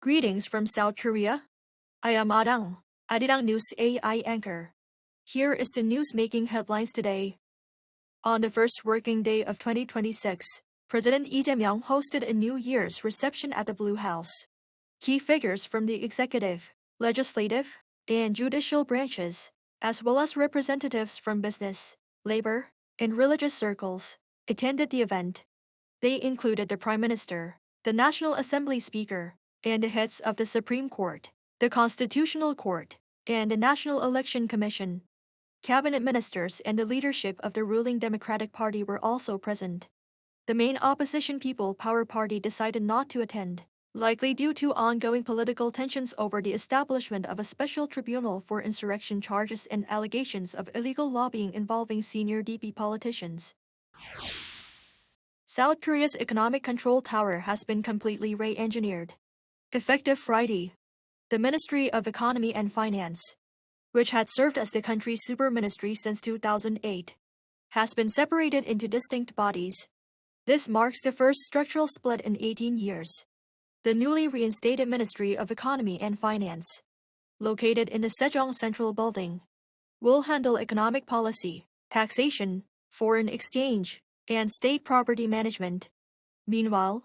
Greetings from South Korea. I am Arirang News AI anchor. Here is the news making headlines today. On the first working day of 2026, President Lee Jae-myung hosted a New Year's reception at the Blue House. Key figures from the executive, legislative, and judicial branches, as well as representatives from business, labor, and religious circles, attended the event. They included the Prime Minister, the National Assembly Speaker, and the heads of the Supreme Court, the Constitutional Court, and the National Election Commission. Cabinet ministers and the leadership of the ruling Democratic Party were also present. The main opposition People Power Party decided not to attend, likely due to ongoing political tensions over the establishment of a special tribunal for insurrection charges and allegations of illegal lobbying involving senior DP politicians. South Korea's economic control tower has been completely re-engineered. Effective Friday, the Ministry of Economy and Finance, which had served as the country's super ministry since 2008, has been separated into distinct bodies. This marks the first structural split in 18 years. The newly reinstated Ministry of Economy and Finance, located in the Sejong Central Building, will handle economic policy, taxation, foreign exchange, and state property management. Meanwhile,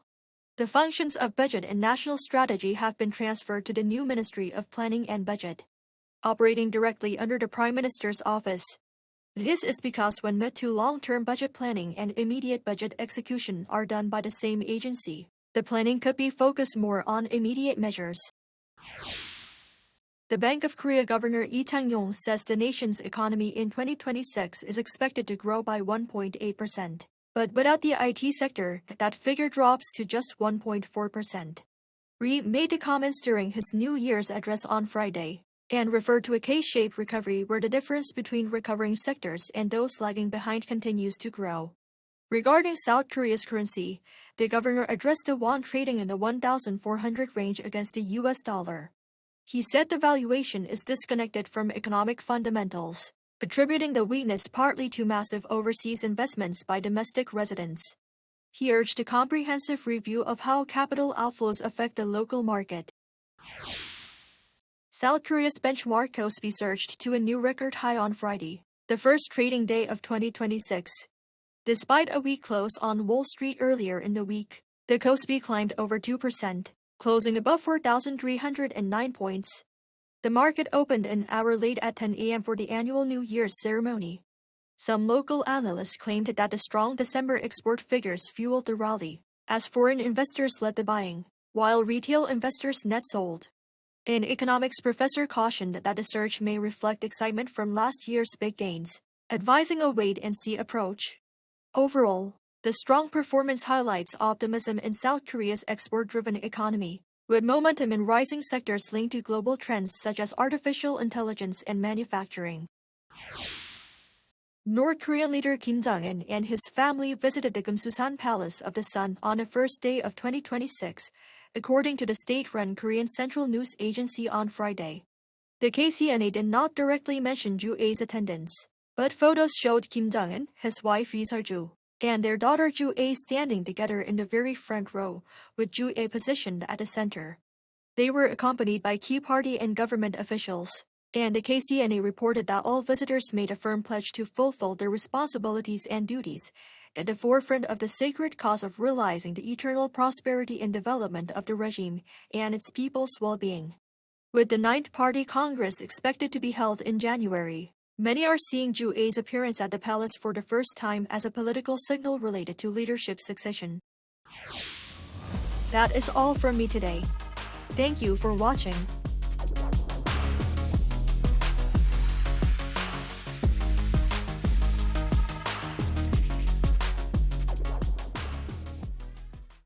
the functions of budget and national strategy have been transferred to the new Ministry of Planning and Budget, operating directly under the Prime Minister's office. This is because when mid to long-term budget planning and immediate budget execution are done by the same agency, the planning could be focused more on immediate measures. The Bank of Korea Governor Lee Chang-yong says the nation's economy in 2026 is expected to grow by 1.8%. But without the IT sector, that figure drops to just 1.4%. Lee made the comments during his New Year's address on Friday, and referred to a K-shaped recovery where the difference between recovering sectors and those lagging behind continues to grow. Regarding South Korea's currency, the governor addressed the won trading in the 1,400 range against the US dollar. He said the valuation is disconnected from economic fundamentals, attributing the weakness partly to massive overseas investments by domestic residents. He urged a comprehensive review of how capital outflows affect the local market. South Korea's benchmark KOSPI surged to a new record high on Friday, the first trading day of 2026. Despite a weak close on Wall Street earlier in the week, the KOSPI climbed over 2%, closing above 4,309 points. The market opened an hour late at 10 a.m. for the annual New Year's ceremony. Some local analysts claimed that the strong December export figures fueled the rally, as foreign investors led the buying, while retail investors net sold. An economics professor cautioned that the surge may reflect excitement from last year's big gains, advising a wait-and-see approach. Overall, the strong performance highlights optimism in South Korea's export-driven economy, with momentum in rising sectors linked to global trends such as artificial intelligence and manufacturing. North Korean leader Kim Jong-un and his family visited the Kumsusan Palace of the Sun on the first day of 2026, according to the state-run Korean Central News Agency on Friday. The KCNA did not directly mention Ju-ae's attendance, but photos showed Kim Jong-un, his wife Lee Seo-ju, and their daughter Ju-ae standing together in the very front row, with Ju-ae positioned at the center. They were accompanied by key party and government officials, and the KCNA reported that all visitors made a firm pledge to fulfill their responsibilities and duties at the forefront of the sacred cause of realizing the eternal prosperity and development of the regime and its people's well-being. With the 9th Party Congress expected to be held in January, many are seeing Ju-ae's appearance at the palace for the first time as a political signal related to leadership succession. That is all from me today. Thank you for watching.